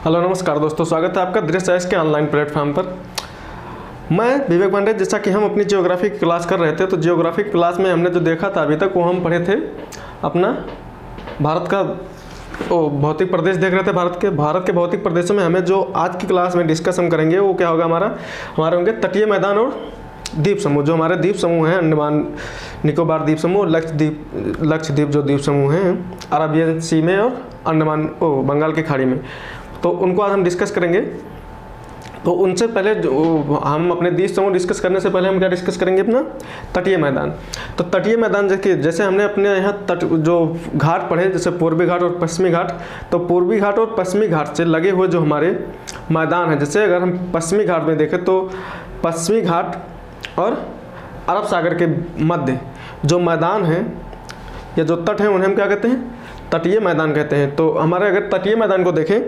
Hello नमस्कार दोस्तों, स्वागत है आपका दृश्य एस के ऑनलाइन प्लेटफॉर्म पर। मैं विवेक पांडे। जैसा कि हम अपनी जियोग्राफी की क्लास कर रहे थे, तो जियोग्राफी क्लास में हमने जो देखा था अभी तक वो हम पढ़े थे अपना भारत का भौतिक प्रदेश देख रहे थे। भारत के भौतिक प्रदेशों में हमें जो आज की क्लास में डिस्कस हम करेंगे वो क्या होगा, हमारे होंगे तटीय मैदान और द्वीप समूह। जो हमारे द्वीप समूह हैं, अंडमान निकोबार द्वीप समूह, लक्षद्वीप जो द्वीप समूह हैं अरबियन सी में और अंडमान बंगाल की खाड़ी में, तो उनको आज हम डिस्कस करेंगे। तो उनसे पहले जो हम अपने द्वीप समूह डिस्कस करने से पहले हम क्या डिस्कस करेंगे, अपना तटीय मैदान। तो तटीय मैदान जैसे हमने अपने यहाँ तट जो घाट पढ़े, जैसे पूर्वी घाट और पश्चिमी घाट, तो पूर्वी घाट और पश्चिमी घाट से लगे हुए जो हमारे मैदान हैं, जैसे अगर हम पश्चिमी घाट में देखें तो पश्चिमी घाट और अरब सागर के मध्य जो मैदान हैं या जो तट हैं उन्हें हम क्या कहते हैं, तटीय मैदान कहते हैं। तो हमारे अगर तटीय मैदान को देखें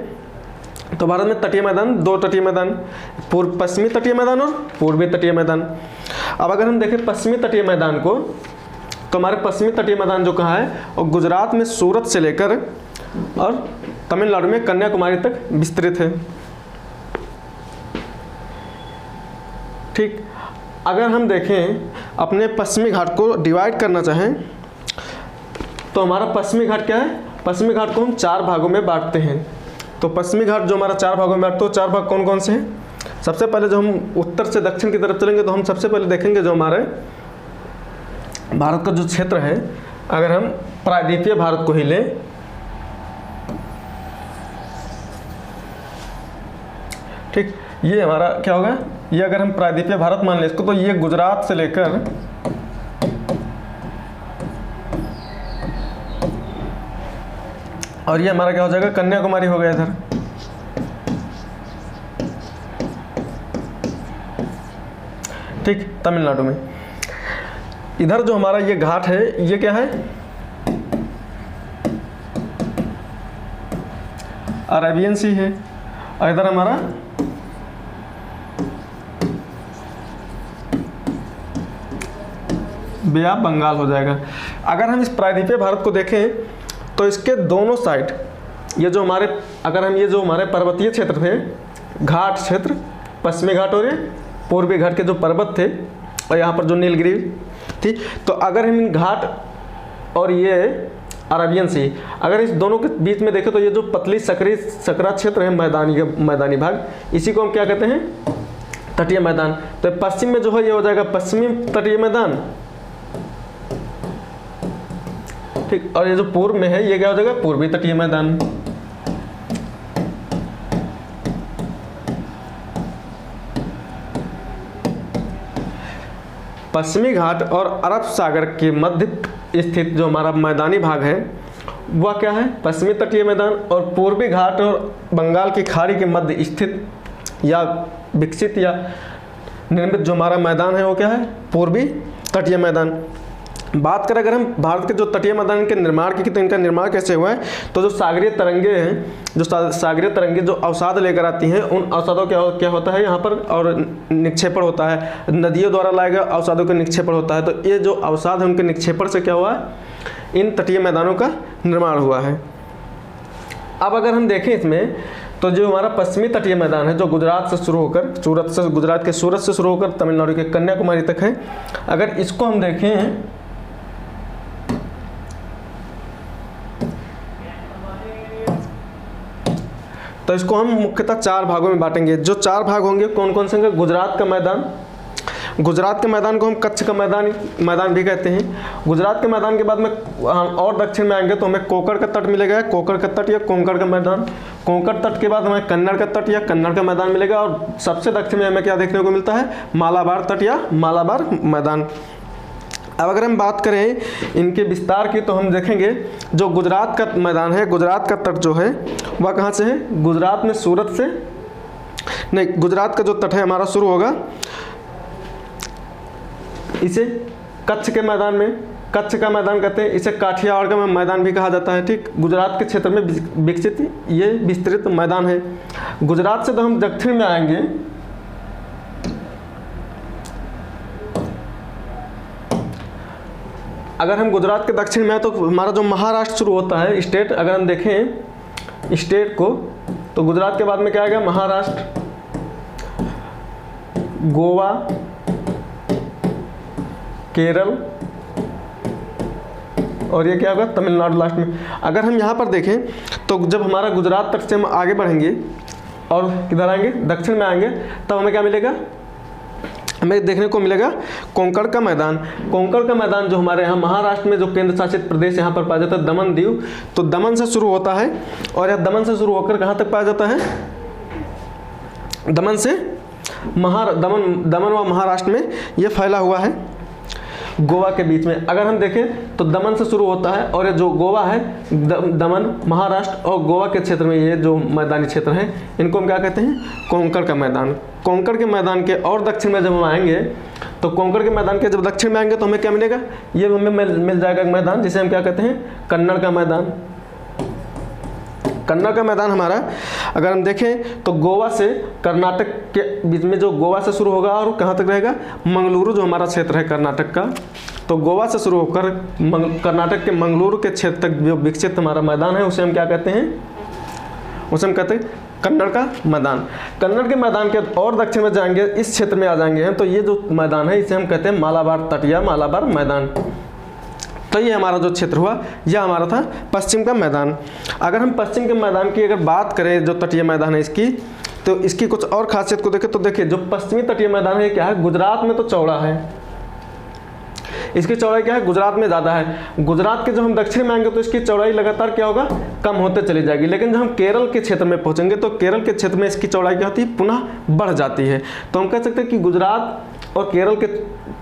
तो भारत में तटीय मैदान, दो तटीय मैदान, पश्चिमी तटीय मैदान और पूर्वी तटीय मैदान। अब अगर हम देखें पश्चिमी तटीय मैदान को, तो हमारे पश्चिमी तटीय मैदान जो कहाँ है, और गुजरात में सूरत से लेकर और तमिलनाडु में कन्याकुमारी तक विस्तृत है। ठीक, अगर हम देखें अपने पश्चिमी घाट को डिवाइड करना चाहें तो हमारा पश्चिमी घाट क्या है, पश्चिमी घाट को हम 4 भागों में बांटते हैं। तो पश्चिमी घाट जो हमारा 4 भागों में बांटते हैं, 4 भाग कौन कौन से हैं। सबसे पहले जो हम उत्तर से दक्षिण की तरफ चलेंगे तो हम सबसे पहले देखेंगे जो हमारे भारत का जो क्षेत्र है, अगर हम प्रायद्वीपीय भारत को ही लें, ठीक, ये हमारा क्या होगा, ये अगर हम प्रायद्वीपीय भारत मान लें इसको, तो ये गुजरात से लेकर और ये हमारा क्या हो जाएगा, कन्याकुमारी हो गया इधर। ठीक, तमिलनाडु में इधर जो हमारा ये घाट है ये क्या है, अरेबियन सी है, और इधर हमारा बे ऑफ बंगाल हो जाएगा। अगर हम इस प्रायद्वीपीय भारत को देखें तो इसके दोनों साइड ये जो हमारे, अगर हम ये जो हमारे पर्वतीय क्षेत्र थे, घाट क्षेत्र, पश्चिमी घाट और ये पूर्वी घाट के जो पर्वत थे, और यहाँ पर जो नीलगिरी थी, तो अगर हम इन घाट और ये अरबियन सी, अगर इस दोनों के बीच में देखें तो ये जो पतली सकरा क्षेत्र है, मैदानी भाग, इसी को हम क्या कहते हैं, तटीय मैदान। तो पश्चिम में जो है ये हो जाएगा पश्चिमी तटीय मैदान, ठीक, और ये जो पूर्व में है ये क्या हो जाएगा, पूर्वी तटीय मैदान। पश्चिमी घाट और अरब सागर के मध्य स्थित जो हमारा मैदानी भाग है वह क्या है, पश्चिमी तटीय मैदान, और पूर्वी घाट और बंगाल की खाड़ी के मध्य स्थित या विकसित या निर्मित जो हमारा मैदान है वो क्या है, पूर्वी तटीय मैदान। बात करें अगर हम भारत के जो तटीय मैदान के निर्माण की, तो इनका निर्माण कैसे हुआ है, तो जो सागरीय तरंगे हैं, जो सागरीय तरंगे जो अवसाद लेकर आती हैं, उन अवसादों क्या होता है यहाँ पर, और निक्षेपण होता है, नदियों द्वारा लाए गए अवसादों का निक्षेपण होता है। तो ये जो अवसाद है उनके निक्षेपण से क्या हुआ है, इन तटीय मैदानों का निर्माण हुआ है। अब अगर हम देखें इसमें, तो जो हमारा पश्चिमी तटीय मैदान है जो गुजरात से शुरू होकर गुजरात के सूरत से शुरू होकर तमिलनाडु के कन्याकुमारी तक है, अगर इसको हम देखें तो इसको हम मुख्यतः 4 भागों में बांटेंगे। जो 4 भाग होंगे कौन कौन से होंगे, गुजरात का मैदान, गुजरात के मैदान को हम कच्छ का मैदान भी कहते हैं। गुजरात के मैदान के बाद में और दक्षिण में आएंगे तो हमें कोंकण का तट मिलेगा, कोंकण का तट या कोंकण का मैदान। कोंकण तट के बाद हमें कन्नड़ का तट या कन्नड़ का मैदान मिलेगा, और सबसे दक्षिण में हमें क्या देखने को मिलता है, मालाबार तट या मालाबार मैदान। अब अगर हम बात करें इनके विस्तार की, तो हम देखेंगे जो गुजरात का मैदान है, गुजरात का तट जो है वह कहाँ से है, गुजरात में सूरत से नहीं, गुजरात का जो तट है हमारा शुरू होगा इसे कच्छ के मैदान में, कच्छ का मैदान कहते हैं, इसे काठियावाड़ का मैदान भी कहा जाता है। ठीक, गुजरात के क्षेत्र में विकसित ये विस्तृत मैदान है। गुजरात से तो हम दक्षिण में आएंगे, अगर हम गुजरात के दक्षिण में हैं तो हमारा जो महाराष्ट्र शुरू होता है स्टेट, अगर हम देखें स्टेट को तो गुजरात के बाद में क्या आएगा, महाराष्ट्र, गोवा, केरल और ये क्या होगा, तमिलनाडु लास्ट में। अगर हम यहाँ पर देखें तो जब हमारा गुजरात तक से हम आगे बढ़ेंगे और किधर आएंगे, दक्षिण में आएंगे, तब हमें क्या मिलेगा, हमें देखने को मिलेगा कोंकण का मैदान। कोंकण का मैदान जो हमारे यहाँ महाराष्ट्र में जो केंद्र शासित प्रदेश यहाँ पर पाया जाता है, दमन दीव, तो दमन से शुरू होता है और यह दमन से शुरू होकर कहाँ तक पाया जाता है, दमन से दमन व महाराष्ट्र में यह फैला हुआ है, गोवा के बीच में। अगर हम देखें तो दमन से शुरू होता है और ये जो गोवा है, दमन, महाराष्ट्र और गोवा के क्षेत्र में ये जो मैदानी क्षेत्र हैं, इनको हम क्या कहते हैं, कोंकण का मैदान। कोंकण के मैदान के और दक्षिण में जब हम आएंगे तो कोंकण के मैदान के जब दक्षिण में आएंगे तो हमें क्या मिलेगा, ये हमें मिल जाएगा एक मैदान जिसे हम क्या कहते हैं, कन्नड़ का मैदान। कन्नड़ का मैदान हमारा अगर हम देखें तो गोवा से कर्नाटक के बीच में, जो गोवा से शुरू होगा और कहाँ तक रहेगा, मंगलुरु जो हमारा क्षेत्र है कर्नाटक का, तो गोवा से शुरू होकर कर्नाटक के मंगलुरु के क्षेत्र तक जो विकसित हमारा मैदान है उसे हम क्या कहते हैं, उसे हम कहते हैं कन्नड़ का मैदान। कन्नड़ के मैदान के और दक्षिण में जाएंगे, इस क्षेत्र में आ जाएंगे हैं, तो ये जो मैदान है इसे हम कहते हैं मालाबार तट या मालाबार मैदान। तो ये हमारा जो क्षेत्र हुआ यह हमारा था पश्चिम का मैदान। अगर हम पश्चिम के मैदान की अगर बात करें, जो तटीय मैदान है इसकी, तो इसकी कुछ और खासियत को देखें तो देखिए जो पश्चिमी तटीय मैदान है क्या है, गुजरात में तो चौड़ा है, इसकी चौड़ाई क्या है, गुजरात में ज़्यादा है। गुजरात के जब हम दक्षिण में आएंगे तो इसकी चौड़ाई लगातार क्या होगा, कम होते चली जाएगी। लेकिन जब हम केरल के क्षेत्र में पहुंचेंगे तो केरल के क्षेत्र में इसकी चौड़ाई क्या होती है, पुनः बढ़ जाती है। तो हम कह सकते हैं कि गुजरात और केरल के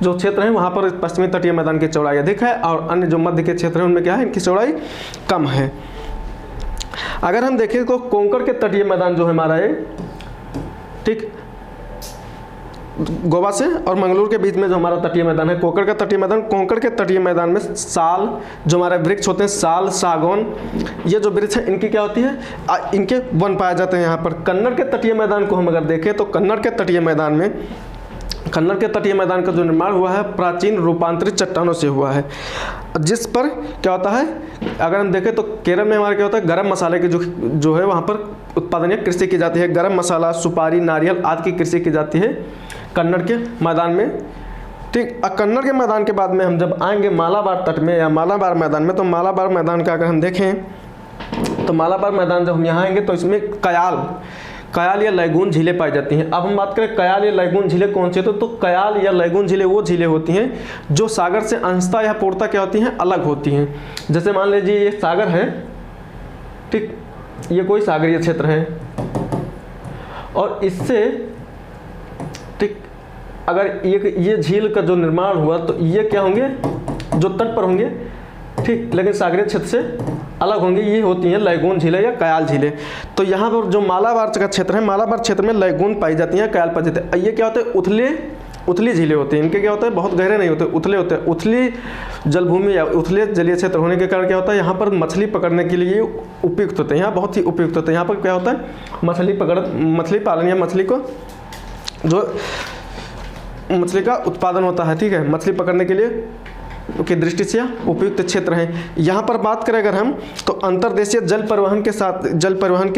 जो क्षेत्र हैं वहाँ पर पश्चिमी तटीय मैदान की चौड़ाई अधिक है और अन्य जो मध्य के क्षेत्र हैं उनमें क्या है, इनकी चौड़ाई कम है। अगर हम देखें तो कोंकण के तटीय मैदान जो है हमारा ये, ठीक, गोवा से और मंगलुरु के बीच में जो हमारा तटीय मैदान है, कोंकण का तटीय मैदान, कोंकण के तटीय मैदान में साल जो हमारे वृक्ष होते हैं, साल, सागौन, ये जो वृक्ष है इनकी क्या होती है, इनके वन पाए जाते हैं यहाँ पर। कन्नड़ के तटीय मैदान को हम अगर देखें तो कन्नड़ के तटीय मैदान में, कन्नड़ के तटीय मैदान का जो निर्माण हुआ है प्राचीन रूपांतरित चट्टानों से हुआ है, जिस पर क्या होता है, अगर हम देखें तो केरल में हमारा क्या होता है, गरम मसाले की जो है वहाँ पर उत्पादन या कृषि की जाती है, गरम मसाला, सुपारी, नारियल आदि की कृषि की जाती है कन्नड़ के मैदान में, ठीक। कन्नड़ के मैदान के बाद में हम जब आएंगे मालाबार तट में या मालाबार मैदान में, तो मालाबार मैदान का अगर हम देखें तो मालाबार मैदान जब हम यहाँ आएंगे तो इसमें कयाल या लैगून झीलें पाई जाती हैं। अब हम बात करें कयाल या लैगून झीलें कौन सी, तो कयाल या लैगून झीलें वो झीलें होती हैं जो सागर से अंशतः या पूर्णतः क्या होती हैं, अलग होती हैं। जैसे मान लीजिए ये सागर है, ठीक, ये कोई सागरीय क्षेत्र है और इससे, ठीक, अगर ये झील का जो निर्माण हुआ तो ये क्या होंगे, जो तट पर होंगे, ठीक, लेकिन सागरीय क्षेत्र से अलग होंगे, ये होती हैं लैगून झीलें या कयाल झीलें। तो यहाँ पर जो मालाबार का क्षेत्र है, मालाबार क्षेत्र में लैगून पाई जाती हैं, कयाल पाई जाते हैं। ये क्या होते हैं, उथली झीलें होती हैं, इनके क्या होता है, बहुत गहरे नहीं होते, उथले होते हैं। उथली जलभूमि या उथले जलीय क्षेत्र होने के कारण क्या होता है, यहाँ पर मछली पकड़ने के लिए उपयुक्त होते हैं, यहाँ बहुत ही उपयुक्त होते हैं। यहाँ पर क्या होता है, मछली पालन या मछली का उत्पादन होता है, ठीक है, मछली पकड़ने के लिए की दृष्टि से उपयुक्त क्षेत्र हैं। यहाँ पर बात करें अगर हम, तो अंतर्देशीय जल परिवहन के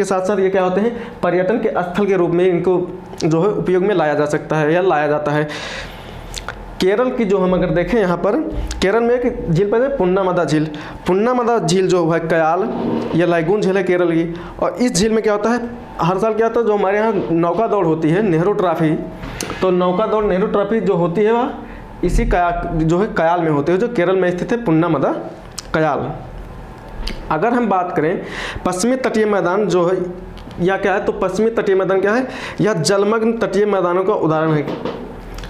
साथ साथ ये क्या होते हैं, पर्यटन के स्थल के रूप में इनको जो है उपयोग में लाया जा सकता है या लाया जाता है। केरल की जो हम अगर देखें, यहाँ पर केरल में एक झील पर पुन्नामदा झील जो है कयाल या लैगून झील है केरल की, और इस झील में क्या होता है, हर साल क्या होता है, जो हमारे यहाँ नौका दौड़ होती है, नेहरू ट्रॉफी, तो नौका दौड़ नेहरू ट्रॉफी जो होती है वह इसी कयाल में होते हैं, जो केरल में स्थित है, पुन्नामदा कयाल। अगर हम बात करें पश्चिमी तटीय मैदान जो है या क्या है, तो पश्चिमी तटीय मैदान क्या है, यह जलमग्न तटीय मैदानों का उदाहरण है,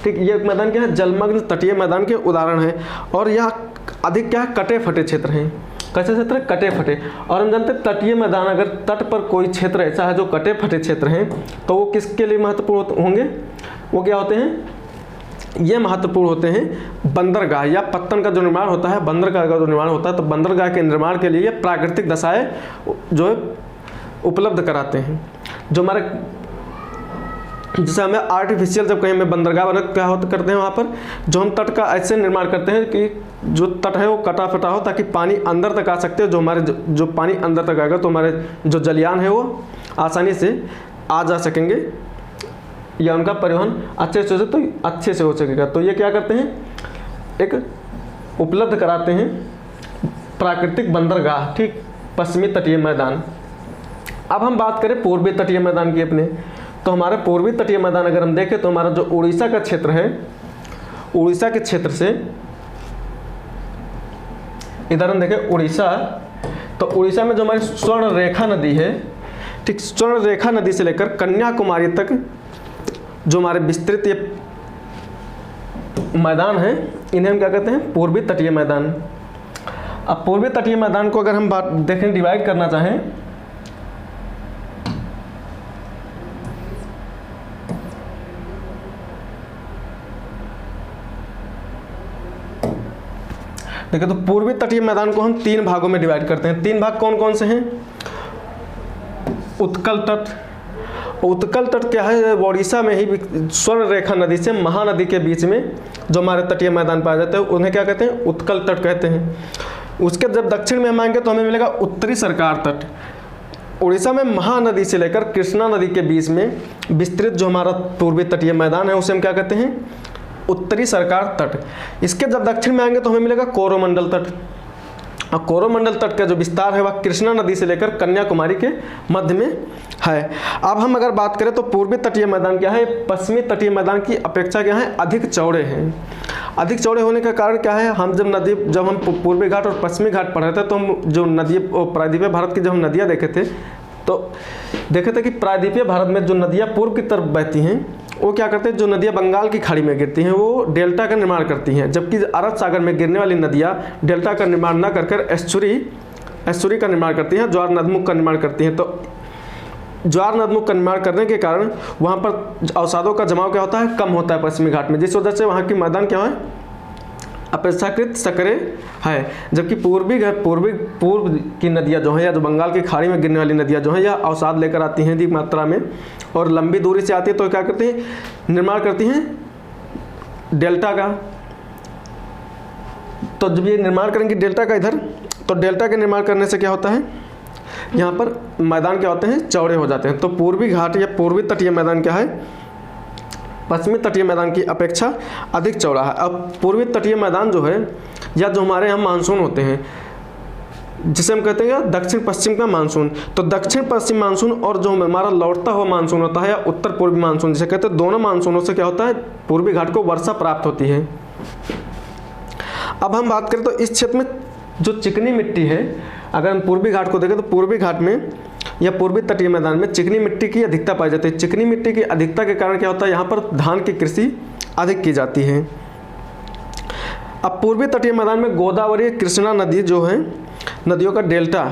ठीक। ये मैदान क्या है, जलमग्न तटीय मैदान के उदाहरण है और यह अधिक क्या है, कटे फटे क्षेत्र हैं। कैसे क्षेत्र है, कटे फटे। और हम जानते हैं तटीय मैदान, अगर तट पर कोई क्षेत्र ऐसा है जो कटे फटे क्षेत्र हैं, तो वो किसके लिए महत्वपूर्ण होंगे, वो क्या होते हैं, ये महत्वपूर्ण होते हैं बंदरगाह या पत्तन का जो निर्माण होता है, बंदरगाह का जो निर्माण होता है, तो बंदरगाह के निर्माण के लिए प्राकृतिक दशाएं जो है उपलब्ध कराते हैं। जो हमारे जैसे हमें आर्टिफिशियल जब कहीं हमें बंदरगाह बना क्या होता करते हैं, वहाँ पर जो हम तट का ऐसे निर्माण करते हैं कि जो तट है वो कटा फटा हो, ताकि पानी अंदर तक आ सकते हो। जो हमारे जो पानी अंदर तक आएगा तो हमारे जो जलयान है वो आसानी से आ जा सकेंगे या उनका परिवहन अच्छे से हो सकेगा। तो ये क्या करते हैं, एक उपलब्ध कराते हैं प्राकृतिक बंदरगाह, ठीक, पश्चिमी तटीय मैदान। अब हम बात करें पूर्वी तटीय मैदान की अपने, तो हमारे पूर्वी तटीय मैदान अगर हम देखें तो हमारा जो उड़ीसा का क्षेत्र है, उड़ीसा के क्षेत्र से इधर हम देखें उड़ीसा, तो उड़ीसा में जो हमारी स्वर्ण रेखा नदी है, ठीक, स्वर्ण रेखा नदी से लेकर कन्याकुमारी तक जो हमारे विस्तृत ये मैदान है, इन्हें हम क्या कहते हैं, पूर्वी तटीय मैदान। अब पूर्वी तटीय मैदान को अगर हम बात देखें, डिवाइड करना चाहें, देखिए तो पूर्वी तटीय मैदान को हम 3 भागों में डिवाइड करते हैं। 3 भाग कौन कौन से हैं, उत्कल तट, उत्कल तट क्या है, ओडिशा में ही स्वर्ण रेखा नदी से महानदी के बीच में जो हमारे तटीय मैदान पाए जाते हैं उन्हें क्या कहते हैं, उत्कल तट कहते हैं। उसके जब दक्षिण में हम आएंगे तो हमें मिलेगा उत्तरी सरकार तट। उड़ीसा में महानदी से लेकर कृष्णा नदी के बीच में विस्तृत जो हमारा पूर्वी तटीय मैदान है उसे हम क्या कहते हैं, उत्तरी सरकार तट। इसके जब दक्षिण में आएंगे तो हमें मिलेगा कोरोमंडल तट। और कोरोमंडल तट का जो विस्तार है वह कृष्णा नदी से लेकर कन्याकुमारी के मध्य में है। अब हम अगर बात करें तो पूर्वी तटीय मैदान क्या है, पश्चिमी तटीय मैदान की अपेक्षा क्या है, अधिक चौड़े हैं। अधिक चौड़े होने का कारण क्या है, हम जब हम पूर्वी घाट और पश्चिमी घाट पढ़ रहे थे तो हम जो नदी प्रायद्वीपीय भारत की जब हम नदियाँ देखे थे तो देखे थे कि प्रायद्वीपीय भारत में जो नदियाँ पूर्व की तरफ बहती हैं वो क्या करते हैं, जो नदियाँ बंगाल की खाड़ी में गिरती हैं वो डेल्टा का निर्माण करती हैं, जबकि अरब सागर में गिरने वाली नदियाँ डेल्टा का निर्माण न कर एस्चुरी का निर्माण करती हैं, ज्वार नदमुख का निर्माण करती हैं। तो ज्वार नदमुख का निर्माण करने के कारण वहाँ पर अवसादों का जमाव क्या होता है, कम होता है पश्चिमी घाट में, जिस वजह से वहाँ की मैदान क्या है, अपेक्षाकृत सकरे है। जबकि पूर्व की नदियाँ जो हैं या जो बंगाल की खाड़ी में गिरने वाली नदियाँ जो हैं या अवसाद लेकर आती हैं अधिक मात्रा में और लंबी दूरी से आती है, तो क्या करती हैं, निर्माण करती हैं डेल्टा का। तो जब ये निर्माण करेंगे डेल्टा का इधर, तो डेल्टा के निर्माण करने से क्या होता है, यहाँ पर मैदान क्या होते हैं, चौड़े हो जाते हैं। तो पूर्वी घाट या पूर्वी तटीय मैदान क्या है, पश्चिमी तटीय मैदान की अपेक्षा अधिक चौड़ा है। अब पूर्वी तटीय मैदान जो है या जो हमारे यहाँ मानसून होते हैं जिसे हम कहते हैं दक्षिण पश्चिम का मानसून, तो दक्षिण पश्चिम मानसून और जो हमारा लौटता हुआ मानसून होता है या उत्तर पूर्वी मानसून जिसे कहते हैं, दोनों मानसूनों से क्या होता है, पूर्वी घाट को वर्षा प्राप्त होती है। अब हम बात करें तो इस क्षेत्र में जो चिकनी मिट्टी है, अगर हम पूर्वी घाट को देखें तो पूर्वी घाट में या पूर्वी तटीय मैदान में चिकनी मिट्टी की अधिकता पाई जाती है। चिकनी मिट्टी की अधिकता के कारण क्या होता है, यहाँ पर धान की कृषि अधिक की जाती है। अब पूर्वी तटीय मैदान में गोदावरी कृष्णा नदी जो है, नदियों का डेल्टा,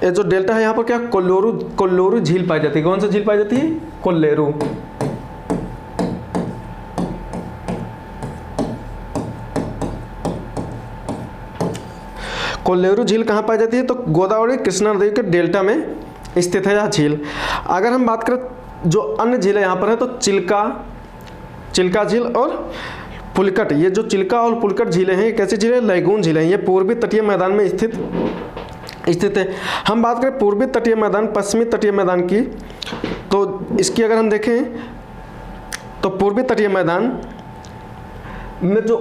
ये जो डेल्टा है यहाँ पर क्या कोल्लूरू झील पाई जाती है। कौन सी झील पाई जाती है, कोल्लेरू। कोल्लेरू झील कहाँ पाई जाती है, तो गोदावरी कृष्णा नदी के डेल्टा में स्थित है यह झील। अगर हम बात करें जो अन्य झीलें यहाँ पर है तो चिल्का झील और पुलिकट, ये जो चिल्का और पुलिकट झीलें हैं, कैसी झीलें, लैगून झीलें, ये पूर्वी तटीय मैदान में स्थित है। हम बात करें पूर्वी तटीय मैदान पश्चिमी तटीय मैदान की, तो इसकी अगर हम देखें तो पूर्वी तटीय मैदान में जो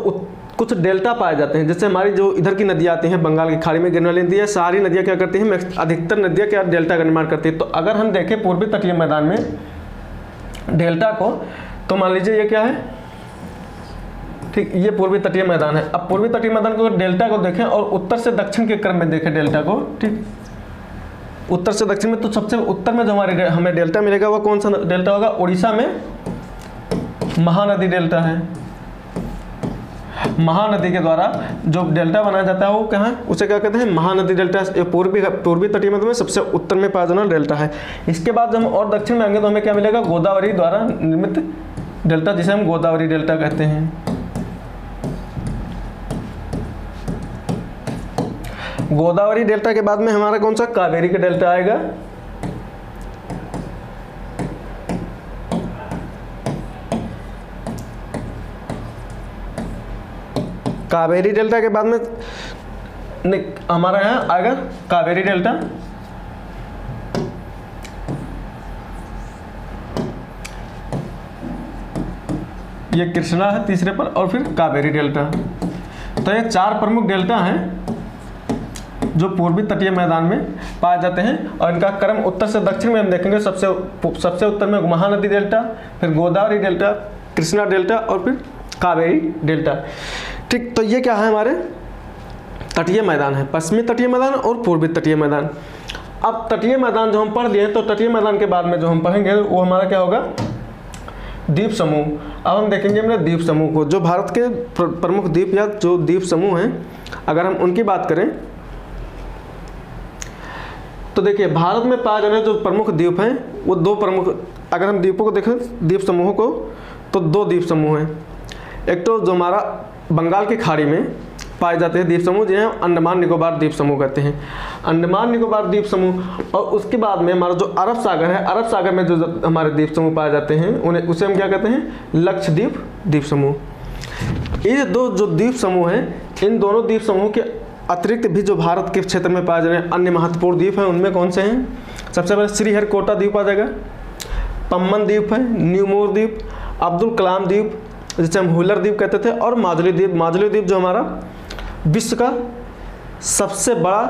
कुछ डेल्टा पाए जाते हैं, जैसे हमारी जो इधर की नदियाँ आती हैं बंगाल की खाड़ी में गिरने वाली नदियाँ, सारी नदियाँ क्या करती हैं, अधिकतर नदियाँ क्या डेल्टा का निर्माण करती है। तो अगर हम देखें पूर्वी तटीय मैदान में डेल्टा को, तो मान लीजिए ये क्या है, ठीक, ये पूर्वी तटीय मैदान है। अब पूर्वी तटीय मैदान को डेल्टा को देखें और उत्तर से दक्षिण के क्रम में देखें डेल्टा को, ठीक, उत्तर से दक्षिण में, तो सबसे उत्तर में जो हमें डेल्टा मिलेगा वो कौन सा डेल्टा होगा, उड़ीसा में महानदी डेल्टा है। महानदी के द्वारा जो डेल्टा बनाया जाता है वो कहाँ है, उसे क्या कहते हैं, महानदी डेल्टा। पूर्वी तटीय मैदान में सबसे उत्तर में पाया जाना डेल्टा है। इसके बाद जब हम और दक्षिण में आएंगे तो हमें क्या मिलेगा, गोदावरी द्वारा निर्मित डेल्टा, जिसे हम गोदावरी डेल्टा कहते हैं। गोदावरी डेल्टा के बाद में हमारा कौन सा, कावेरी का डेल्टा आएगा। कावेरी डेल्टा के बाद में हमारा यहाँ आएगा कावेरी डेल्टा। ये कृष्णा है तीसरे पर, और फिर कावेरी डेल्टा। तो ये 4 प्रमुख डेल्टा हैं जो पूर्वी तटीय मैदान में पाए जाते हैं, और इनका क्रम उत्तर से दक्षिण में हम देखेंगे। सबसे उत्तर में महानदी डेल्टा, फिर गोदावरी डेल्टा, कृष्णा डेल्टा और फिर कावेरी डेल्टा। ठीक, तो ये क्या है, हमारे तटीय मैदान है, पश्चिमी तटीय मैदान और पूर्वी तटीय मैदान। अब तटीय मैदान जो हम पढ़ लिए, तो तटीय मैदान के बाद में जो हम पढ़ेंगे वो हमारा क्या होगा, द्वीप समूह। अब हम देखेंगे हमने द्वीप समूह को, जो भारत के प्रमुख द्वीप या जो द्वीप समूह हैं, अगर हम उनकी बात करें तो देखिए भारत में पाए जाने जो प्रमुख द्वीप हैं वो 2 प्रमुख, अगर हम द्वीपों को देखें द्वीप समूहों को, तो 2 द्वीप समूह हैं। एक तो जो हमारा बंगाल की खाड़ी में पाए जाते हैं द्वीप समूह, जिन्हें अंडमान निकोबार द्वीप समूह कहते हैं, अंडमान निकोबार द्वीप समूह। और उसके बाद में हमारा जो अरब सागर है, अरब सागर में जो हमारे द्वीप समूह पाए जाते हैं उन्हें उसे हम क्या कहते हैं, लक्षद्वीप द्वीप समूह। ये 2 जो द्वीप समूह हैं, इन दोनों द्वीप समूह के अतिरिक्त भी जो भारत के क्षेत्र में पाए जा रहे अन्य महत्वपूर्ण द्वीप हैं, उनमें कौन से हैं, सबसे पहले श्रीहरिकोटा द्वीप आ जाएगा, पम्बन द्वीप है, न्यूमोर द्वीप, अब्दुल कलाम द्वीप जिसे हम व्हीलर द्वीप कहते थे, और माजुली द्वीप। माजुली द्वीप जो हमारा विश्व का सबसे बड़ा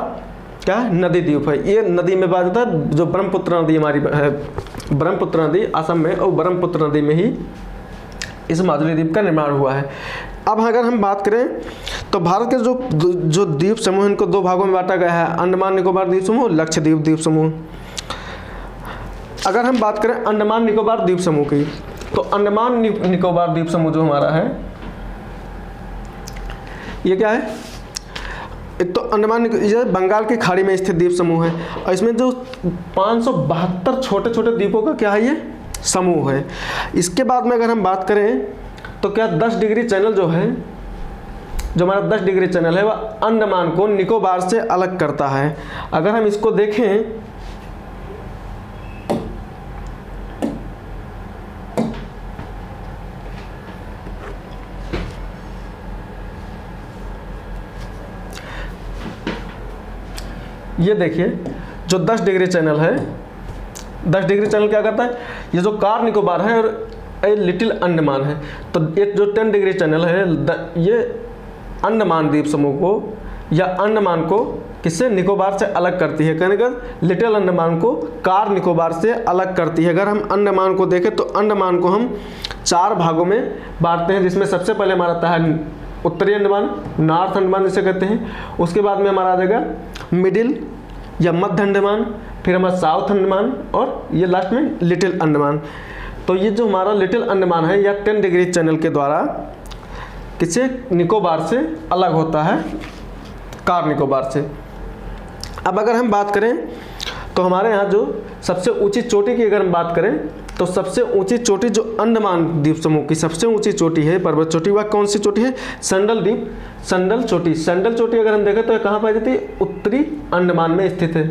क्या है, नदी द्वीप है। ये नदी में पाया जाता है, जो ब्रह्मपुत्र नदी हमारी है, ब्रह्मपुत्र नदी असम में, और ब्रह्मपुत्र नदी में ही इस माजुली द्वीप का निर्माण हुआ है। अब अगर हम बात करें तो भारत के जो द्वीप समूह, इनको 2 भागों में बांटा गया है, अंडमान निकोबार द्वीप समूह, लक्षद्वीप द्वीप समूह। अगर हम बात करें अंडमान निकोबार द्वीप समूह की, तो अंडमान निकोबार द्वीप समूह जो हमारा है, ये क्या है, एक तो अंडमान, ये बंगाल की खाड़ी में स्थित द्वीप समूह है, और इसमें जो 572 छोटे छोटे द्वीपों का क्या है, ये समूह है। इसके बाद में अगर हम बात करें तो क्या 10 डिग्री चैनल जो है, जो हमारा 10 डिग्री चैनल है, वह अंडमान को निकोबार से अलग करता है। अगर हम इसको देखें ये देखिए, जो 10 डिग्री चैनल है, 10 डिग्री चैनल क्या करता है, ये जो कार निकोबार है और लिटिल अंडमान है, तो ये जो 10 डिग्री चैनल है, ये अंडमान द्वीप समूह को या अंडमान को किससे, निकोबार से अलग करती है। कहने का लिटिल अंडमान को कार निकोबार से अलग करती है। अगर हम अंडमान को देखें तो अंडमान को हम 4 भागों में बांटते हैं, जिसमें सबसे पहले हमारा आता है उत्तरी अंडमान, नॉर्थ अंडमान जिसे कहते हैं। उसके बाद में हमारा आ जाएगा मिडिल या मध्य अंडमान, फिर हमारा साउथ अंडमान, और ये लास्ट में लिटिल अंडमान। तो ये जो हमारा लिटिल अंडमान है, या 10 डिग्री चैनल के द्वारा किसे, निकोबार से अलग होता है, कार निकोबार से। अब अगर हम बात करें तो हमारे यहाँ जो सबसे ऊंची चोटी की अगर हम बात करें, तो सबसे ऊंची चोटी जो अंडमान द्वीप समूह की सबसे ऊंची चोटी है, पर्वत चोटी, वह कौन सी चोटी है, संडल द्वीप, संडल चोटी। संडल चोटी अगर हम देखें तो कहाँ पाई जाती है, उत्तरी अंडमान में स्थित है।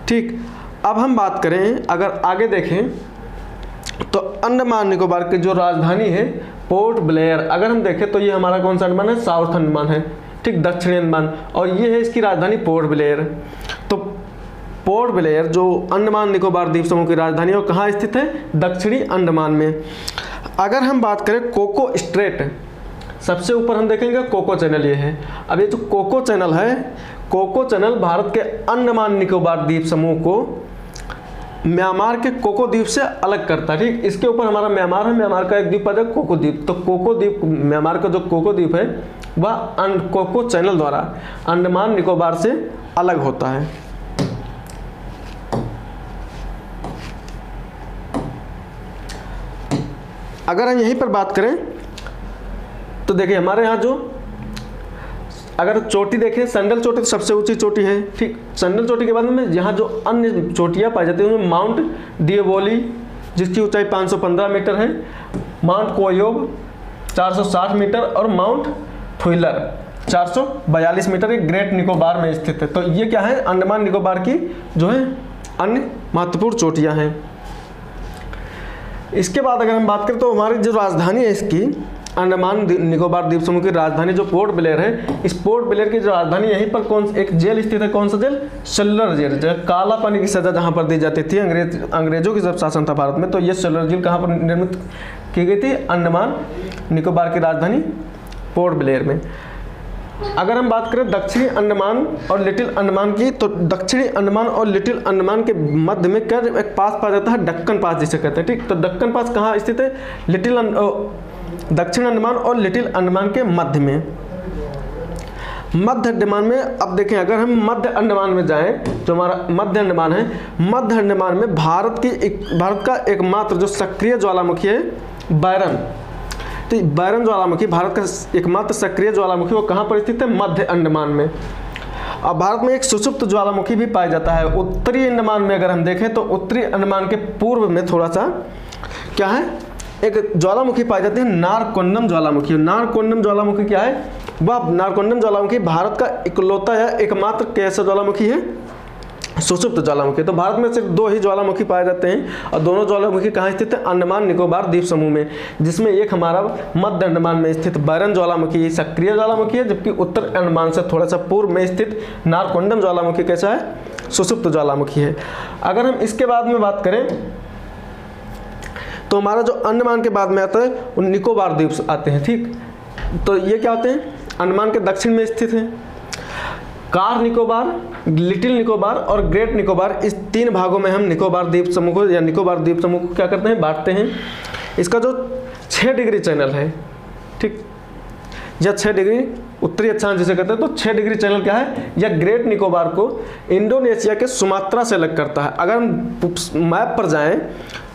ठीक, अब हम बात करें, अगर आगे देखें तो अंडमान निकोबार की जो राजधानी है पोर्ट ब्लेयर, अगर हम देखें तो ये हमारा कौन सा अंडमान है, साउथ अंडमान है, ठीक, दक्षिणी अंडमान, और ये है इसकी राजधानी पोर्ट ब्लेयर। तो पोर्ट ब्लेयर जो अंडमान निकोबार द्वीप समूह की राजधानी है, वो कहाँ स्थित है, दक्षिणी अंडमान में। अगर हम बात करें कोको स्ट्रेट, सबसे ऊपर हम देखेंगे कोको चैनल ये है। अब ये जो कोको चैनल है, कोको चैनल भारत के अंडमान निकोबार द्वीप समूह को म्यांमार के कोको द्वीप से अलग करता है। ठीक, इसके ऊपर हमारा म्यांमार है, म्यांमार का एक द्वीप आ जाएगा कोको द्वीप। तो कोको द्वीप, म्यांमार का जो कोको द्वीप है वह कोको चैनल द्वारा अंडमान निकोबार से अलग होता है। अगर हम यहीं पर बात करें तो देखिए हमारे यहाँ जो अगर चोटी देखें, संडल चोटी तो सबसे ऊंची चोटी है। ठीक, संडल चोटी के बाद में यहाँ जो अन्य चोटियाँ पाई जाती हैं उनमें माउंट डिएवोली जिसकी ऊंचाई 515 मीटर है, माउंट कोयोब 460 मीटर और माउंट थुइलर 442 मीटर, एक ग्रेट निकोबार में स्थित है। तो ये क्या है, अंडमान निकोबार की जो है अन्य महत्वपूर्ण चोटियाँ हैं। इसके बाद अगर हम बात करें तो हमारी जो राजधानी है इसकी, अंडमान निकोबार द्वीप समूह की राजधानी जो पोर्ट ब्लेयर है, इस पोर्ट ब्लेयर की जो राजधानी, यहीं पर कौन एक जेल स्थित है, कौन सा जेल? सेलुलर जेल, जो काला पानी की सजा जहाँ पर दी जाती थी अंग्रेजों की जब शासन था भारत में, तो ये सेलुलर जेल कहाँ पर निर्मित की गई थी? अंडमान निकोबार की राजधानी पोर्ट ब्लेयर में। अगर हम बात करें दक्षिणी अंडमान और लिटिल अंडमान की, तो दक्षिणी अंडमान और लिटिल अंडमान के मध्य में क्या एक पास पाया जाता है, दक्कन पास जिसे कहते हैं, ठीक। तो दक्कन पास कहाँ स्थित है? दक्षिण अंडमान और लिटिल अंडमान के मध्य में। मध्य अंडमान में अब देखें, अगर हम मध्य अंडमान में जाएं, जो हमारा मध्य अंडमान है, मध्य अंडमान में भारत का एकमात्र जो सक्रिय ज्वालामुखी है बैरन, तो बैरन ज्वालामुखी भारत का एकमात्र सक्रिय ज्वालामुखी, वो कहाँ पर स्थित है? मध्य अंडमान में। अब भारत में एक सुषुप्त ज्वालामुखी भी पाया जाता है उत्तरी अंडमान में। अगर हम देखें तो उत्तरी अंडमान के पूर्व में थोड़ा सा क्या है, एक ज्वालामुखी पाई जाती है, नारकोंडम ज्वालामुखी। नारकोंडम ज्वालामुखी क्या है? वह नारकोंडम ज्वालामुखी भारत का इकलौता या एकमात्र कैसा ज्वालामुखी है? सुषुप्त ज्वालामुखी। तो भारत में सिर्फ 2 ही ज्वालामुखी पाए जाते हैं, और दोनों ज्वालामुखी कहाँ स्थित है? अंडमान निकोबार द्वीप समूह में, जिसमें एक हमारा मध्य अंडमान में स्थित बैरन ज्वालामुखी सक्रिय ज्वालामुखी है, जबकि उत्तर अंडमान से थोड़ा सा पूर्व में स्थित नारकोंडम ज्वालामुखी कैसा है? सुषुप्त ज्वालामुखी है। अगर हम इसके बाद में बात करें तो हमारा जो अंडमान के बाद में आता है वो निकोबार द्वीप आते हैं, ठीक। तो ये क्या होते हैं? अंडमान के दक्षिण में स्थित है। कार निकोबार, लिटिल निकोबार और ग्रेट निकोबार, इस 3 भागों में हम निकोबार द्वीप समूह को या निकोबार द्वीप समूह को क्या करते हैं? बांटते हैं। इसका जो 6 डिग्री चैनल है, ठीक, या 6 डिग्री उत्तरी अक्षांश जिसे कहते हैं, तो 6 डिग्री चैनल क्या है? यह ग्रेट निकोबार को इंडोनेशिया के सुमात्रा से अलग करता है। अगर हम मैप पर जाएं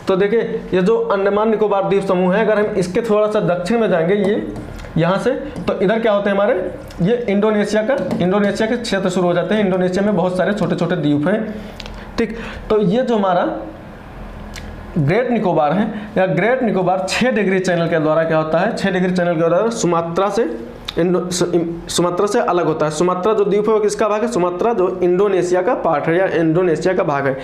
तो देखिए, ये जो अंडमान निकोबार द्वीप समूह है, अगर हम इसके थोड़ा सा दक्षिण में जाएंगे, ये यहाँ से, तो इधर क्या होते हैं हमारे? ये इंडोनेशिया के क्षेत्र शुरू हो जाते हैं। इंडोनेशिया में बहुत सारे छोटे छोटे द्वीप हैं, ठीक। तो ये जो हमारा ग्रेट निकोबार है, या ग्रेट निकोबार 6 डिग्री चैनल के द्वारा क्या होता है? 6 डिग्री चैनल के द्वारा सुमात्रा से अलग होता है। सुमात्रा जो द्वीप है वो किसका भाग है? सुमात्रा जो इंडोनेशिया का पार्ट है या इंडोनेशिया का भाग है।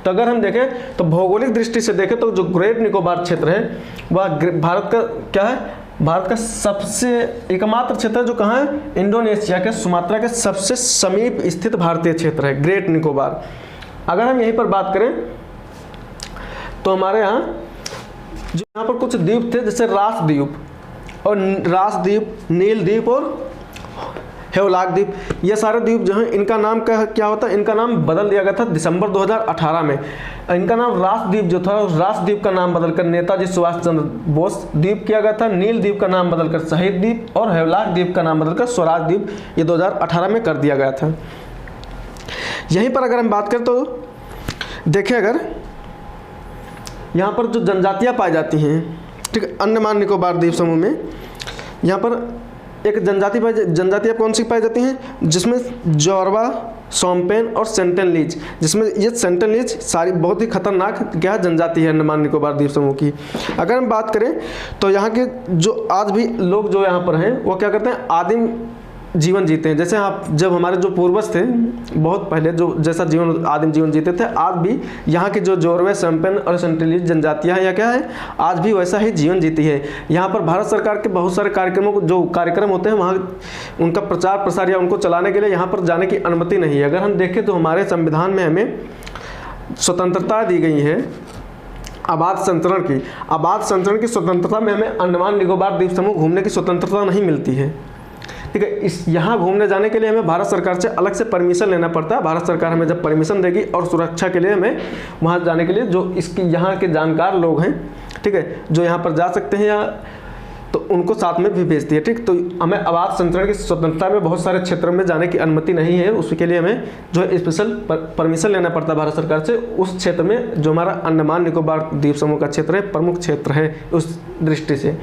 तो अगर हम देखें तो भौगोलिक दृष्टि से देखें तो जो ग्रेट निकोबार क्षेत्र है वह भारत का क्या है? भारत का सबसे एकमात्र क्षेत्र जो कहाँ है? इंडोनेशिया के सुमात्रा के सबसे समीप स्थित भारतीय क्षेत्र है ग्रेट निकोबार। अगर हम यहीं पर बात करें तो हमारे यहाँ पर कुछ द्वीप थे, जैसे रास द्वीप और नील द्वीप और हेवलाक द्वीप। ये सारे द्वीप जो हैं इनका नाम क्या होता है? इनका नाम बदल दिया गया था दिसंबर 2018 में। इनका नाम रास द्वीप जो था, रास द्वीप का नाम बदलकर नेताजी सुभाष चंद्र बोस द्वीप किया गया था। नील द्वीप का नाम बदलकर शहीद द्वीप और हेवलाक द्वीप का नाम बदलकर स्वराज द्वीप ये 2018 में कर दिया गया था। यहीं पर अगर हम बात करें तो देखें, अगर यहाँ पर जो जनजातियाँ पाई जाती हैं, ठीक है, अंडमान निकोबार द्वीप समूह में यहाँ पर एक जनजातियाँ कौन सी पाई जाती हैं? जिसमें जॉरवा, सोम्पेन और सेंटेनलीज, जिसमें ये सेंटेनलीज सारी बहुत ही खतरनाक क्या जनजाति है अंडमान निकोबार द्वीप समूह की। अगर हम बात करें तो यहाँ के जो आज भी लोग जो यहाँ पर हैं वो क्या करते हैं? आदिम जीवन जीते हैं। जैसे आप जब हमारे जो पूर्वज थे बहुत पहले जो जैसा जीवन आदिम जीवन जीते थे, आज भी यहाँ की जो जोरवे, सैम्पेन और सेंटेनलीज जनजातियाँ हैं या क्या है, आज भी वैसा ही जीवन जीती है। यहाँ पर भारत सरकार के बहुत सारे कार्यक्रम होते हैं, वहाँ उनका प्रचार प्रसार या उनको चलाने के लिए यहाँ पर जाने की अनुमति नहीं है। अगर हम देखें तो हमारे संविधान में हमें स्वतंत्रता दी गई है आबाद संचरण की स्वतंत्रता में हमें अंडमान निकोबार द्वीप समूह घूमने की स्वतंत्रता नहीं मिलती है, ठीक है। इस यहाँ घूमने जाने के लिए हमें भारत सरकार से अलग से परमिशन लेना पड़ता है। भारत सरकार हमें जब परमिशन देगी और सुरक्षा के लिए हमें वहाँ जाने के लिए जो इसकी यहाँ के जानकार लोग हैं, ठीक है, जो यहाँ पर जा सकते हैं या तो उनको साथ में भी भेजती है, ठीक। तो हमें आवास संचरण की स्वतंत्रता में बहुत सारे क्षेत्रों में जाने की अनुमति नहीं है, उसके लिए हमें जो है स्पेशल परमिशन लेना पड़ता है भारत सरकार से उस क्षेत्र में जो हमारा अंडमान निकोबार द्वीप समूह का क्षेत्र है, प्रमुख क्षेत्र है उस दृष्टि से।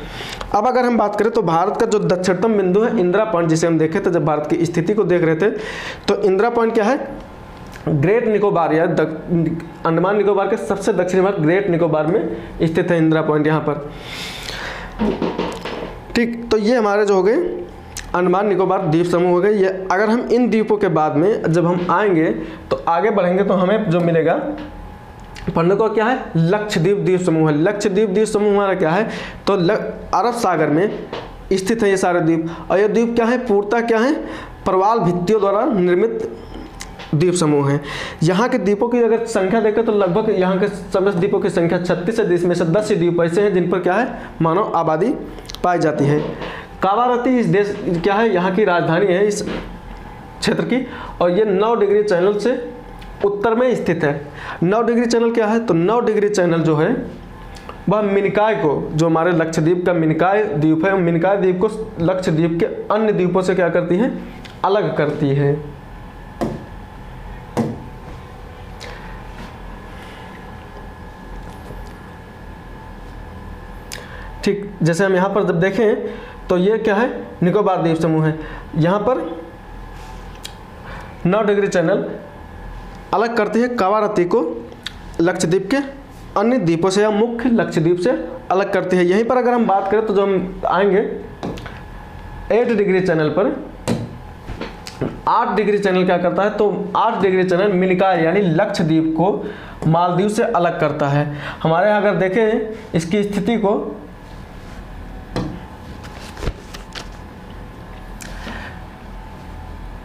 अब अगर हम बात करें तो भारत का जो दक्षिणतम बिंदु है इंदिरा पॉइंट, जिसे हम देखे थे जब भारत की स्थिति को देख रहे थे, तो इंदिरा पॉइंट क्या है? ग्रेट निकोबार या अंडमान निकोबार के सबसे दक्षिणी भाग ग्रेट निकोबार में स्थित है इंदिरा पॉइंट यहाँ पर, ठीक। तो ये हमारे जो हो गए अंडमान निकोबार द्वीप समूह हो गए। ये अगर हम इन द्वीपों के बाद में जब हम आएंगे तो आगे बढ़ेंगे तो हमें जो मिलेगा पढ़ने को क्या है? लक्षद्वीप द्वीप समूह है। लक्षद्वीप द्वीप समूह हमारा क्या है? तो अरब सागर में स्थित है ये सारे द्वीप। और ये द्वीप क्या है, पूर्णतः क्या है, प्रवाल भित्तियों द्वारा निर्मित द्वीप समूह हैं। यहाँ के द्वीपों की अगर संख्या देखें तो लगभग यहाँ के समस्त द्वीपों की संख्या 36 है, जिसमें से 10 द्वीप ऐसे हैं जिन पर क्या है, मानव आबादी पाई जाती है। कावारत्ती इस देश क्या है, यहाँ की राजधानी है इस क्षेत्र की, और ये 9 डिग्री चैनल से उत्तर में स्थित है। 9 डिग्री चैनल क्या है, तो 9 डिग्री चैनल जो है वह मिनिकॉय को, जो हमारे लक्षद्वीप का मिनिकॉय द्वीप है, मिनिकॉय द्वीप को लक्षद्वीप के अन्य द्वीपों से क्या करती है, अलग करती है। ठीक, जैसे हम यहाँ पर जब देखें तो ये क्या है, निकोबार द्वीप समूह है। यहाँ पर 9 डिग्री चैनल अलग करती है कावारत्ती को लक्षद्वीप के अन्य द्वीपों से या मुख्य लक्षद्वीप से अलग करती है। यहीं पर अगर हम बात करें तो जो हम आएंगे 8 डिग्री चैनल पर, 8 डिग्री चैनल क्या करता है, तो 8 डिग्री चैनल मिनिकॉय यानी लक्षद्वीप को मालदीव से अलग करता है। हमारे यहाँ अगर देखें इसकी स्थिति को,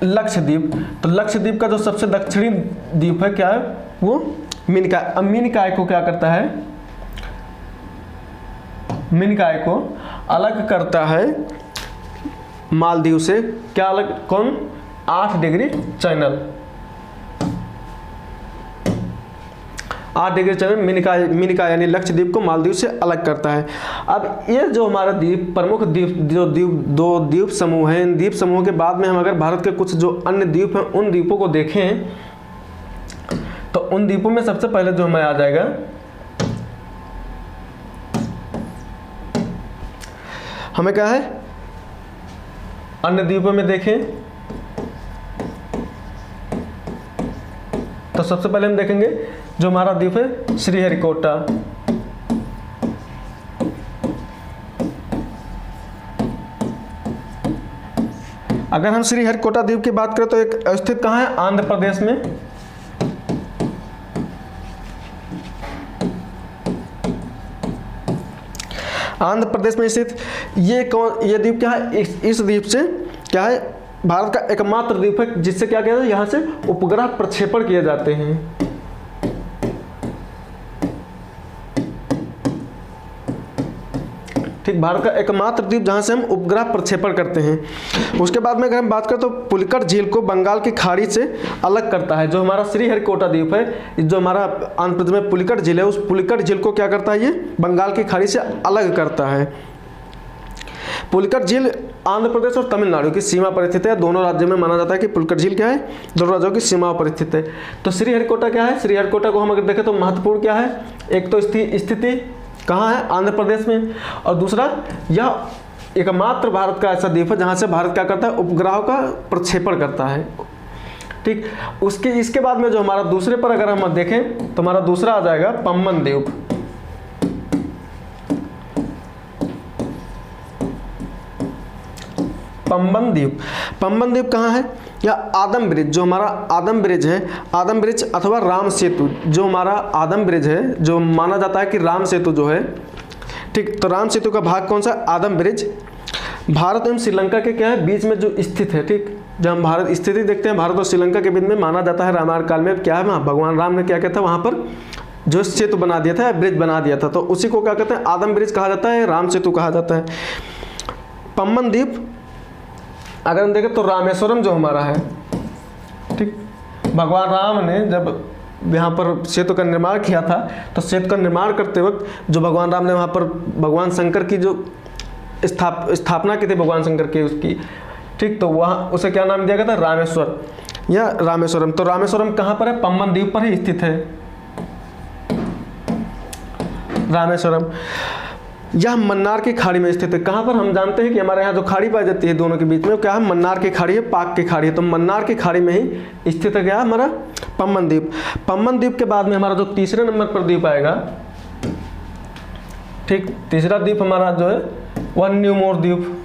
लक्षद्वीप, तो लक्षद्वीप का जो सबसे दक्षिणी द्वीप है क्या है, वो मिनिकॉय। अब मिनिकॉय को क्या करता है, मिनिकॉय को अलग करता है मालदीव से, क्या अलग, कौन, 8 degree channel. 8 degree channel Minicoy यानी लक्षद्वीप को मालदीव से अलग करता है। अब ये जो हमारा द्वीप, प्रमुख द्वीप, जो दो द्वीप समूह हैं, इन द्वीप समूह के बाद में हम अगर भारत के कुछ जो अन्य द्वीप हैं उन द्वीपों को देखें तो उन द्वीपों में सबसे पहले जो हमें आ जाएगा हमें क्या है, अन्य द्वीपों में देखें तो सबसे पहले हम देखेंगे जो हमारा द्वीप है श्रीहरिकोटा। अगर हम श्रीहरिकोटा द्वीप की बात करें तो एक स्थित कहाँ है, आंध्र प्रदेश में। आंध्र प्रदेश में स्थित ये द्वीप क्या है, इस द्वीप से क्या है, भारत का एकमात्र द्वीप है जिससे क्या कहते हैं, यहाँ से उपग्रह प्रक्षेपण किए जाते हैं। ठीक, भारत का एकमात्र द्वीप जहाँ से हम उपग्रह प्रक्षेपण करते हैं। उसके बाद में अगर हम बात करें तो पुलिकट झील को बंगाल की खाड़ी से अलग करता है। जो हमारा श्रीहरिकोटा द्वीप है, जो हमारा आंध्र प्रदेश में पुलिकट झील है, उस पुलिकट झील को क्या करता है, ये बंगाल की खाड़ी से अलग करता है। पुलिकट झील आंध्र प्रदेश और तमिलनाडु की सीमा पर स्थित है। दोनों राज्यों में माना जाता है कि पुलिकट झील क्या है, दोनों राज्यों की सीमा पर स्थित है। तो श्रीहरिकोटा क्या है, श्रीहरिकोटा को हम अगर देखें तो महत्वपूर्ण क्या है, एक तो स्थिति कहाँ है, आंध्र प्रदेश में, और दूसरा यह एकमात्र भारत का ऐसा द्वीप है जहाँ से भारत क्या करता है, उपग्रहों का प्रक्षेपण करता है। ठीक, इसके बाद में जो हमारा दूसरे पर अगर हम देखें तो हमारा दूसरा आ जाएगा पंबन द्वीप। पंबन द्वीप, पंबन द्वीप कहाँ है, या आदम ब्रिज, जो हमारा आदम ब्रिज है, आदम ब्रिज अथवा राम सेतु, जो हमारा आदम ब्रिज है, जो माना जाता है कि राम सेतु जो है, ठीक, तो राम सेतु का भाग कौन सा, आदम ब्रिज, भारत एवं श्रीलंका के क्या है, बीच में जो स्थित है। ठीक, जब हम भारत स्थिति देखते हैं भारत और श्रीलंका के बीच में, माना जाता है रामायण काल में क्या है, वहाँ भगवान राम ने क्या कहता है, वहाँ पर जो सेतु बना दिया था, ब्रिज बना दिया था, तो उसी को क्या कहते हैं, आदम ब्रिज कहा जाता है, राम सेतु कहा जाता है। पंबन द्वीप अगर हम देखें तो रामेश्वरम जो हमारा है, ठीक, भगवान राम ने जब यहाँ पर सेतु का निर्माण किया था, तो सेतु का निर्माण करते वक्त जो भगवान राम ने वहाँ पर भगवान शंकर की जो स्थापना की थी, भगवान शंकर की उसकी, ठीक, तो वहाँ उसे क्या नाम दिया गया था, रामेश्वर या रामेश्वरम। तो रामेश्वरम कहाँ पर है, पंबन द्वीप पर ही स्थित है रामेश्वरम। यह मन्नार की खाड़ी में स्थित है। कहाँ पर, हम जानते हैं कि हमारे यहाँ जो खाड़ी पाई जाती है दोनों के बीच में, क्या है, मन्नार की खाड़ी है, पाक की खाड़ी है, तो मन्नार की खाड़ी में ही स्थित है क्या, हमारा पंबन द्वीप। पंबन द्वीप के बाद में हमारा जो तीसरे नंबर पर द्वीप आएगा, ठीक, तीसरा द्वीप हमारा जो है वह न्यूमोर द्वीप,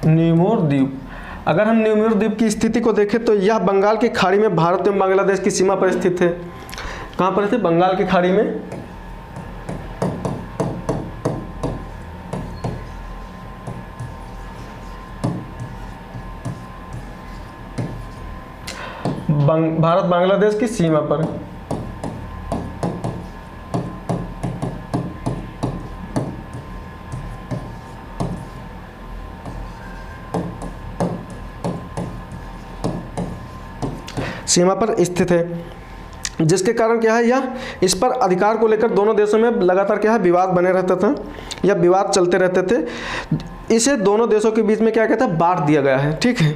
न्यूमोर द्वीप। अगर हम न्यूमोर द्वीप की स्थिति को देखें तो यह बंगाल की खाड़ी में भारत एवं बांग्लादेश की सीमा पर स्थित है। कहाँ पर स्थित, बंगाल की खाड़ी में। भारत बांग्लादेश की सीमा पर। सीमा पर स्थित है, जिसके कारण क्या है, यह इस पर अधिकार को लेकर दोनों देशों में लगातार क्या है, विवाद बने रहता था या विवाद चलते रहते थे। इसे दोनों देशों के बीच में क्या कहता है, बांट दिया गया है। ठीक है,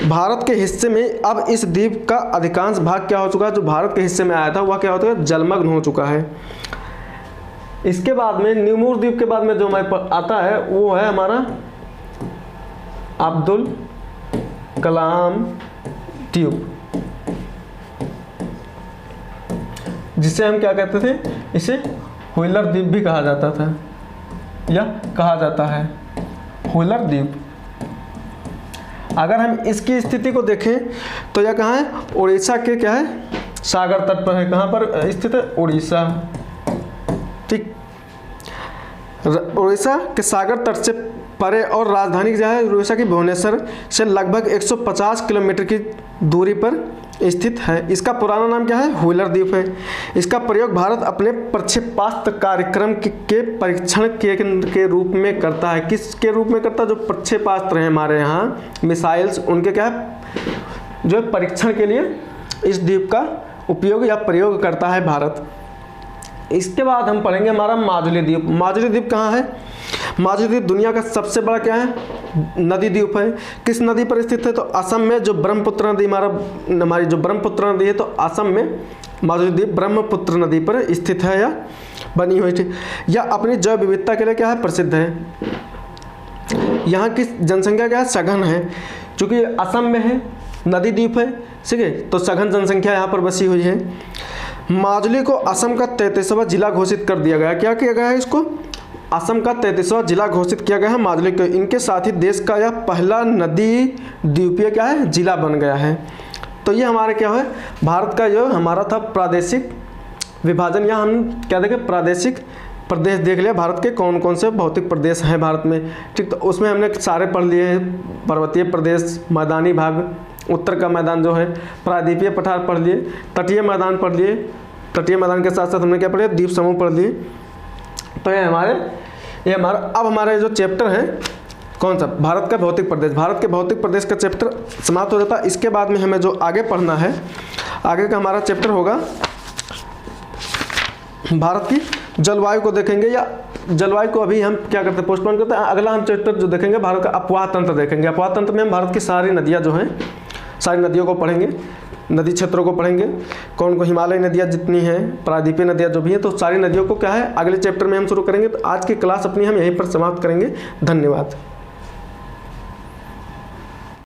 भारत के हिस्से में अब इस द्वीप का अधिकांश भाग क्या हो चुका है, जो भारत के हिस्से में आया था वह क्या होता है, जलमग्न हो चुका है। इसके बाद में न्यूमूर द्वीप के बाद में जो हमारे आता है वो है हमारा अब्दुल कलाम द्वीप, जिसे हम क्या कहते थे, इसे व्हीलर द्वीप भी कहा जाता था या कहा जाता है व्हीलर द्वीप। अगर हम इसकी स्थिति को देखें तो यह कहाँ है, उड़ीसा के क्या है, सागर तट पर है। कहाँ पर स्थित है, उड़ीसा। ठीक, उड़ीसा के सागर तट से परे और राजधानी जो है उड़ीसा की भुवनेश्वर से लगभग 150 किलोमीटर की दूरी पर स्थित है। इसका पुराना नाम क्या है, व्हीलर द्वीप है। इसका प्रयोग भारत अपने प्रक्षेपास्त्र कार्यक्रम के परीक्षण के रूप में करता है। किसके रूप में करता है, जो प्रक्षेपास्त्र हैं हमारे यहाँ मिसाइल्स, उनके क्या है, जो परीक्षण के लिए इस द्वीप का उपयोग या प्रयोग करता है भारत। इसके बाद हम पढ़ेंगे हमारा माजुली द्वीप। माजुली द्वीप कहाँ है, माजुली द्वीप दुनिया का सबसे बड़ा क्या है, नदी द्वीप है। किस नदी पर स्थित है, तो असम में जो ब्रह्मपुत्र नदी हमारी जो ब्रह्मपुत्र नदी है, तो असम में माजुली द्वीप ब्रह्मपुत्र नदी पर स्थित है या बनी हुई थी। यह अपनी जैव विविधता के लिए क्या है, प्रसिद्ध है। यहाँ की जनसंख्या क्या है, सघन है, चूँकि असम में है, नदी द्वीप है, ठीक है, तो सघन जनसंख्या यहाँ पर बसी हुई है। माजुली को असम का 33वां जिला घोषित कर दिया गया। क्या किया गया है, इसको असम का 33वां जिला घोषित किया गया है माजुली को। इनके साथ ही देश का यह पहला नदी द्वीपीय क्या है, जिला बन गया है। तो ये हमारे क्या है, भारत का जो हमारा था प्रादेशिक विभाजन, या हम क्या देखें, प्रादेशिक प्रदेश देख लिया भारत के कौन कौन से भौतिक प्रदेश हैं भारत में। ठीक, तो उसमें हमने सारे पढ़ लिए हैं, पर्वतीय प्रदेश, मैदानी भाग, उत्तर का मैदान जो है, प्रायद्वीपीय पठार पढ़ लिए, तटीय मैदान पढ़ लिए, तटीय मैदान के साथ साथ हमने क्या पढ़े, द्वीप समूह पढ़ लिए। तो ये हमारा अब हमारे जो चैप्टर है कौन सा, भारत का भौतिक प्रदेश, भारत के भौतिक प्रदेश का चैप्टर समाप्त हो जाता है। इसके बाद में हमें जो आगे पढ़ना है, आगे का हमारा चैप्टर होगा भारत की जलवायु को देखेंगे, या जलवायु को अभी हम क्या करते हैं, पोस्टपोन करते हैं। अगला हम चैप्टर जो देखेंगे भारत का अपवाह तंत्र देखेंगे। अपवाह तंत्र में हम भारत की सारी नदियाँ जो हैं, सारी नदियों को पढ़ेंगे, नदी क्षेत्रों को पढ़ेंगे, कौन को हिमालय नदियाँ जितनी हैं, प्रायद्वीपीय नदियाँ जो भी हैं, तो सारी नदियों को क्या है अगले चैप्टर में हम शुरू करेंगे। तो आज की क्लास अपनी हम यहीं पर समाप्त करेंगे। धन्यवाद।